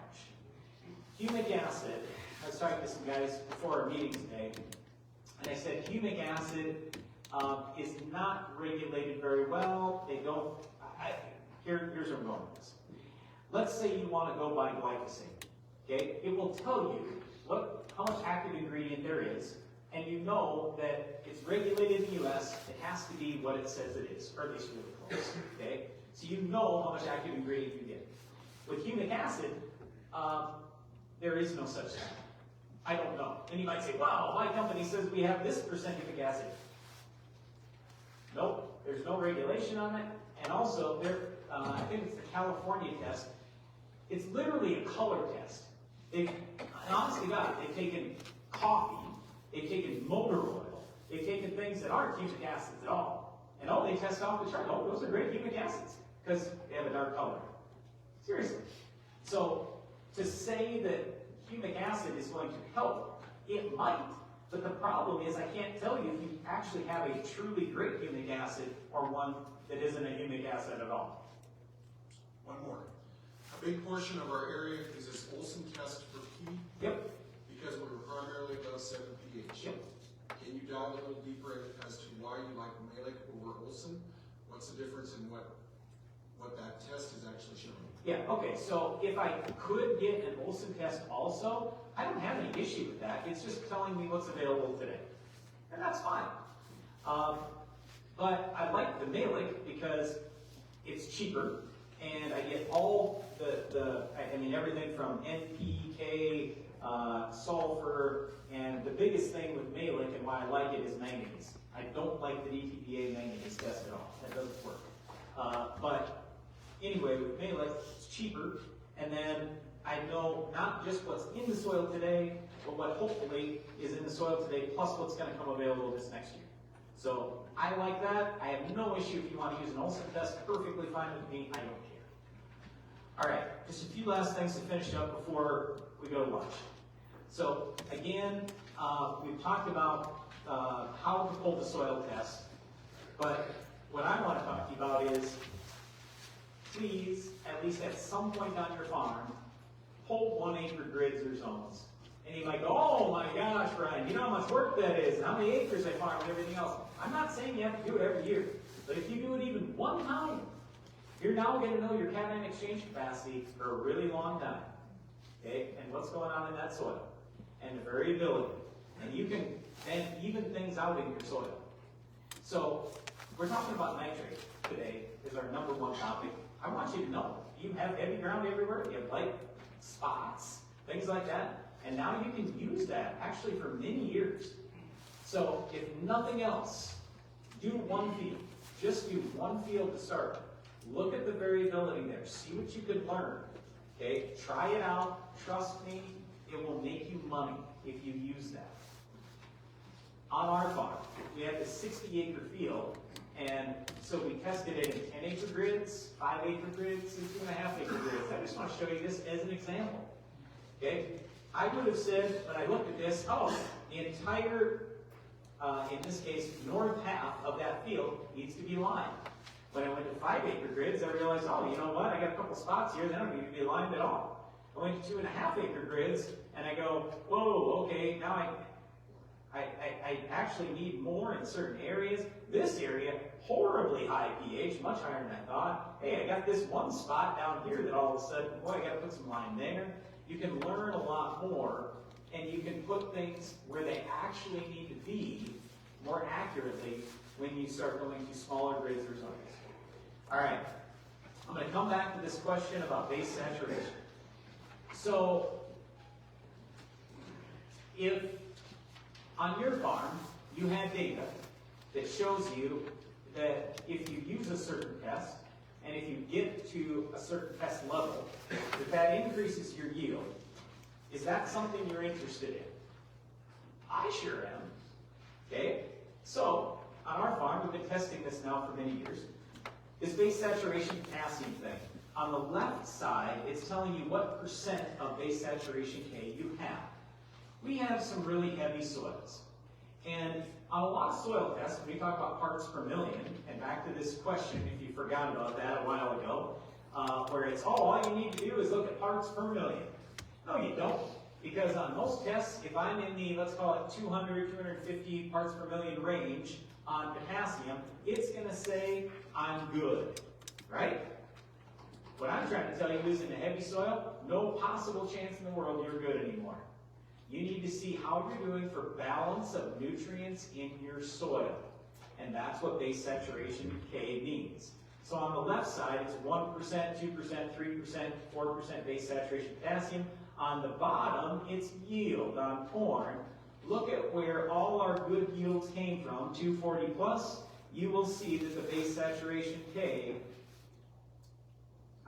Humic acid, I was talking to some guys before our meeting today, and I said humic acid is not regulated very well. They don't, here's where I'm going with this. Let's say you want to go by glyphosate, okay? It will tell you how much active ingredient there is, and you know that it's regulated in the US, it has to be what it says it is, or at least really close, okay? So you know how much active ingredient you get. With humic acid, there is no such thing. I don't know. And you might say, wow, my company says we have this percent humic acid. Nope, there's no regulation on it. And also, I think it's the California test. It's literally a color test. And honestly, God, they've taken coffee, they've taken motor oil, they've taken things that aren't humic acids at all. And oh, they test off the chart. Oh, those are great humic acids because they have a dark color. Seriously. So to say that humic acid is going to help, it might. But the problem is I can't tell you if you actually have a truly great humic acid or one that isn't a humic acid at all. One more. A big portion of our area is this Olsen test for P. Yep. Because we're primarily above 7 pH. Yep. Can you dive a little deeper as to why you like Malick over Olsen? What's the difference in what that test is actually showing? Yeah, okay, so if I could get an Olsen test also, I don't have any issue with that. It's just telling me what's available today. And that's fine. But I like the Malick because it's cheaper, and I get all I mean, everything from NPK, sulfur, and the biggest thing with Malick and why I like it is manganese. I don't like the DTPA manganese test at all. That doesn't work. But anyway, with Malick, it's cheaper, and then I know not just what's in the soil today, but what hopefully is in the soil today, plus what's going to come available this next year. So I like that. I have no issue if you want to use an Olsen test. Perfectly fine with me. I don't care. All right, just a few last things to finish up before we go to lunch. So again, we've talked about how to pull the soil test, but what I want to talk to you about is, please, at least at some point on your farm, pull 1 acre grids or zones. And you might go, oh my gosh, Brian, you know how much work that is, and how many acres I farm and everything else. I'm not saying you have to do it every year, but if you do it even one time, you're now going to know your cation exchange capacity for a really long time. Okay? And what's going on in that soil. And the variability. And you can then even things out in your soil. So, we're talking about nitrate today is our #1 topic. I want you to know, you have heavy ground everywhere, you have light spots, things like that. And now you can use that actually for many years. So if nothing else, do one field. Just do one field to start. Look at the variability there. See what you could learn. Okay? Try it out. Trust me, it will make you money if you use that. On our farm, we had this 60-acre field, and so we tested it in 10-acre grids, 5-acre grids, and 2.5-acre grids. I just want to show you this as an example. Okay? I would have said, when I looked at this, oh, the entire, in this case, north half of that field needs to be lined. When I went to 5-acre grids, I realized, oh, you know what? I got a couple spots here that don't need to be lined at all. I went to 2.5-acre grids, and I go, whoa, okay, now I actually need more in certain areas. This area, horribly high pH, much higher than I thought. Hey, I got this one spot down here that all of a sudden, boy, I got to put some lime there. You can learn a lot more, and you can put things where they actually need to be more accurately when you start going to smaller grids or zones. All right, I'm going to come back to this question about base saturation. So, if on your farm you had data that shows you that if you use a certain pest, and if you get to a certain pest level, that increases your yield, is that something you're interested in? I sure am. Okay? So, on our farm, we've been testing this now for many years. This base saturation potassium thing. On the left side, it's telling you what percent of base saturation K you have. We have some really heavy soils. And on a lot of soil tests, when we talk about parts per million, and back to this question, if you forgot about that a while ago, where it's, oh, all you need to do is look at parts per million. No, you don't. Because on most tests, if I'm in the, let's call it 200, 250 parts per million range on potassium, it's going to say I'm good, right? What I'm trying to tell you is in a heavy soil, no possible chance in the world you're good anymore. You need to see how you're doing for balance of nutrients in your soil. And that's what base saturation K means. So on the left side, it's 1%, 2%, 3%, 4% base saturation potassium. On the bottom, it's yield on corn. Look at where all our good yields came from, 240 plus. You will see that the base saturation K,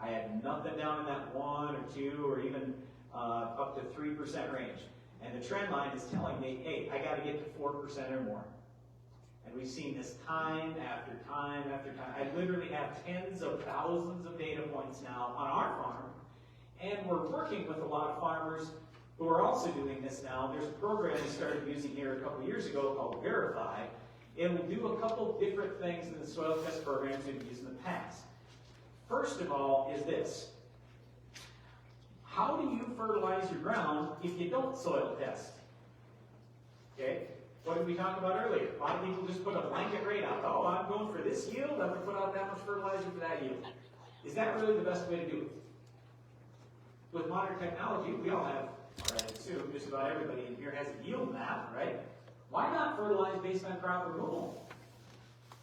I had nothing down in that 1 or 2 or even up to 3% range. And the trend line is telling me, hey, I got to get to 4% or more. And we've seen this time after time after time. I literally have tens of thousands of data points now on our farm. And we're working with a lot of farmers who are also doing this now. There's a program we started using here a couple years ago called Verify. It will do a couple different things in the soil test programs we've used in the past. First of all is this. How do you fertilize your ground if you don't soil test? Okay? What did we talk about earlier? A lot of people just put a blanket rate out. Oh, I'm going for this yield, I'm going to put out that much fertilizer for that yield. Is that really the best way to do it? With modern technology, we all have, or I assume just about everybody in here has a yield map, right? Why not fertilize based on crop removal?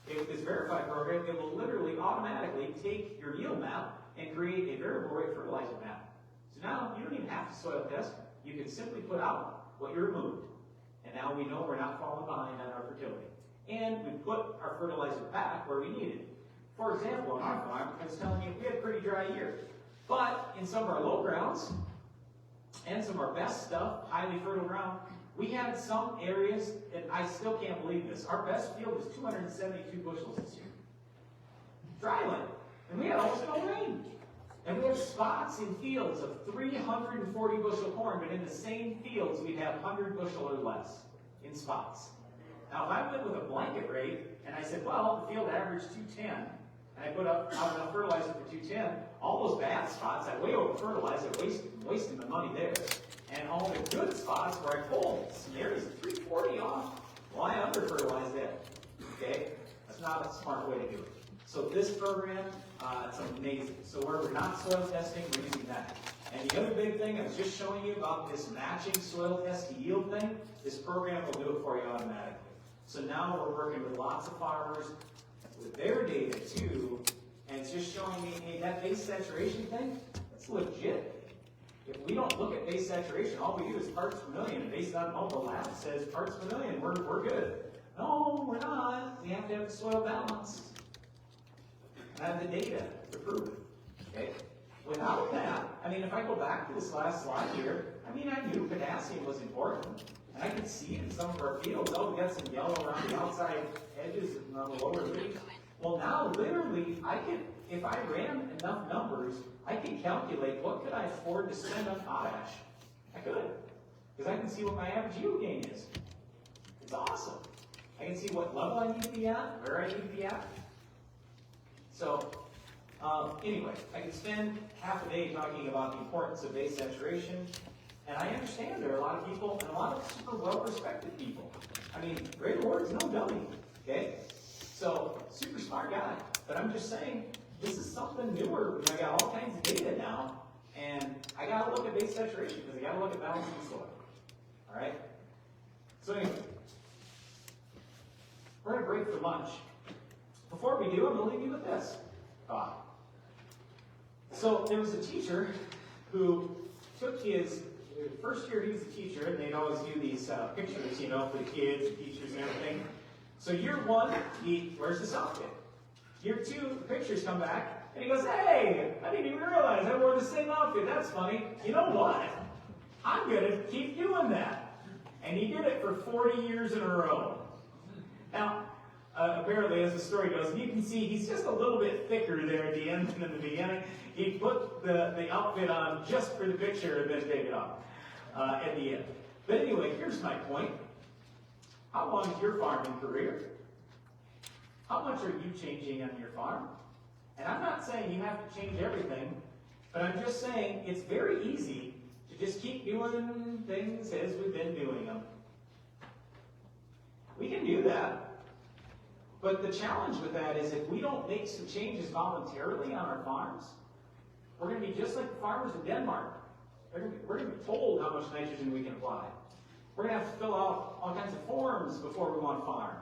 With this Verify program, it will literally automatically take your yield map and create a variable rate fertilizer map. So now you don't even have to soil test. You can simply put out what you removed. And now we know we're not falling behind on our fertility. And we put our fertilizer back where we need it. For example, on our farm, I was telling you we had a pretty dry year. But in some of our low grounds, and some of our best stuff, highly fertile ground, we had some areas, and I still can't believe this, our best field was 272 bushels this year. Dry land. And we had almost no rain. And we have spots in fields of 340 bushel corn, but in the same fields we'd have 100 bushel or less in spots. Now if I went with a blanket rate, and I said, well, the field averaged 210, and I put out enough fertilizer for 210, all those bad spots, I way over fertilized, I wasted my money there. And all the good spots where I pulled some areas of 340 off, well, I under fertilized that. Okay? That's not a smart way to do it. So this program, it's amazing. So where we're not soil testing, we're using that. And the other big thing I was just showing you about this matching soil test to yield thing, this program will do it for you automatically. So now we're working with lots of farmers with their data too, and it's just showing me, hey, that base saturation thing, that's legit. If we don't look at base saturation, all we do is parts per million, and based on all the lab says parts per million, we're good. No, we're not. We have to have the soil balance. And I have the data to prove it. Okay? Without that, I mean, if I go back to this last slide here, I mean, I knew potassium was important. And I could see in some of our fields, oh, we got some yellow around the outside edges and on the lower leaves. Well, now, literally, I could, if I ran enough numbers, I could calculate what could I afford to spend on potash. I could. Because I can see what my average yield gain is. It's awesome. I can see what level I need to be at, where I need to be at. So, anyway, I could spend half a day talking about the importance of base saturation. And I understand there are a lot of people, and a lot of super well-respected people. I mean, Ray Ward's no dummy, okay? So, super smart guy. But I'm just saying, this is something newer. I got all kinds of data now, and I got to look at base saturation because I got to look at balancing soil. All right? So anyway, we're going to break for lunch. Before we do, I'm going to leave you with this thought. So there was a teacher who took his first year he was a teacher, and they'd always do these pictures, you know, for the kids, the teachers, and everything. So year one, he wears this outfit. Year two, the pictures come back, and he goes, hey, I didn't even realize I wore the same outfit. That's funny. You know what? I'm going to keep doing that. And he did it for 40 years in a row. Now, apparently, as the story goes, and you can see he's just a little bit thicker there at the end than in the beginning. He put the outfit on just for the picture and then take it off at the end. But anyway, here's my point. How long is your farming career? How much are you changing on your farm? And I'm not saying you have to change everything, but I'm just saying it's very easy to just keep doing things as we've been doing them. We can do that. But the challenge with that is if we don't make some changes voluntarily on our farms, we're going to be just like the farmers in Denmark. We're going to be told how much nitrogen we can apply. We're going to have to fill out all kinds of forms before we want to farm.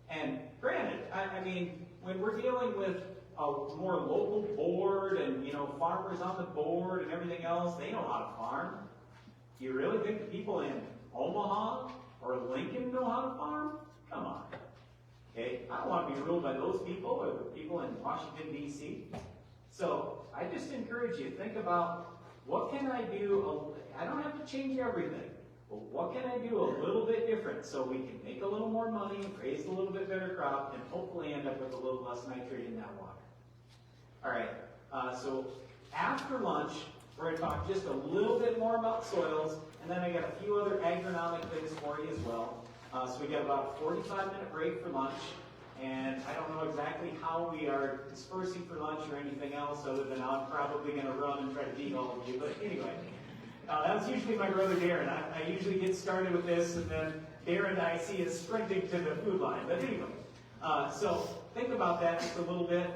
And granted, I mean, when we're dealing with a more local board and, you know, farmers on the board and everything else, they know how to farm. Do you really think the people in Omaha or Lincoln know how to farm? Come on. Okay? I don't want to be ruled by those people or the people in Washington, D.C. So I just encourage you, think about what can I do? I don't have to change everything, but what can I do a little bit different so we can make a little more money, raise a little bit better crop, and hopefully end up with a little less nitrate in that water? All right, so after lunch, we're going to talk just a little bit more about soils, and then I got a few other agronomic things for you as well. So we got about a 45-minute break for lunch, and I don't know exactly how we are dispersing for lunch or anything else other than I'm probably going to run and try to beat all of you. But anyway, that's usually my brother Darren. I usually get started with this, and then Darren I see is sprinting to the food line. But anyway, so think about that just a little bit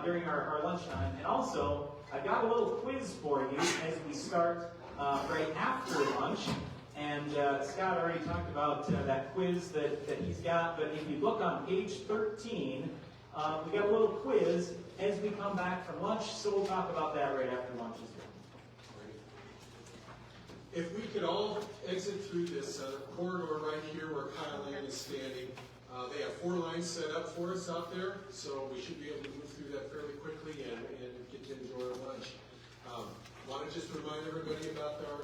during our lunchtime. And also, I've got a little quiz for you as we start right after lunch. And Scott already talked about that quiz that he's got, but if you look on page 13, we got a little quiz as we come back from lunch, so we'll talk about that right after lunch as well. If we could all exit through this corridor right here where Kyle Ann is standing, they have 4 lines set up for us out there, so we should be able to move through that fairly quickly and get to enjoy our lunch. Want to just remind everybody about our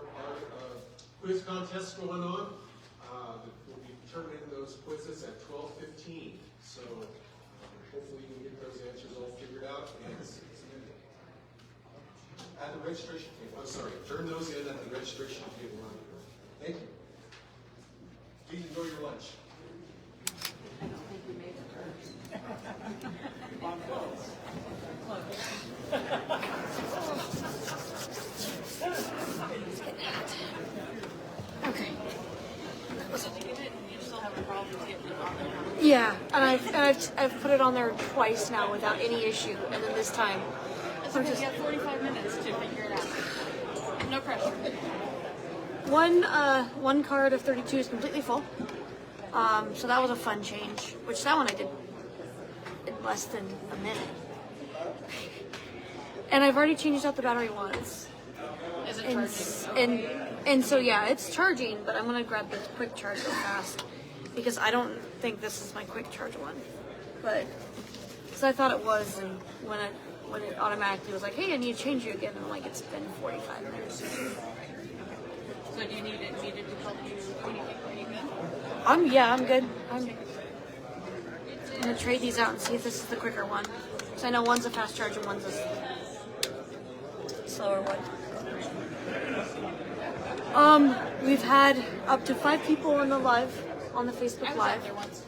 quiz contest going on. We'll be terminating those quizzes at 12:15. So hopefully you can get those answers all figured out and submitted. At the registration table. I'm sorry, turn those in at the registration table on here. Thank you. Please enjoy your lunch. I don't think we made it first. On close. Okay. You still have a problem getting it on there. Yeah, and I've put it on there twice now without any issue, and then this time It's okay, you have 45 minutes to figure it out. No pressure. one card of 32 is completely full. So that was a fun change, which that one I did in less than a minute. And I've already changed out the battery once. Is it charging? And so yeah, it's charging, but I'm gonna grab the quick charge real fast because I don't think this is my quick charge one. But so I thought it was, and when it automatically was like, hey, I need to change you again, and I'm like, it's been 45 minutes. So do you need it needed to help you communicate? Are you good? I'm good. I'm gonna trade these out and see if this is the quicker one. So I know one's a fast charge and one's a slower one. We've had up to 5 people on the Facebook I was Live. out there once.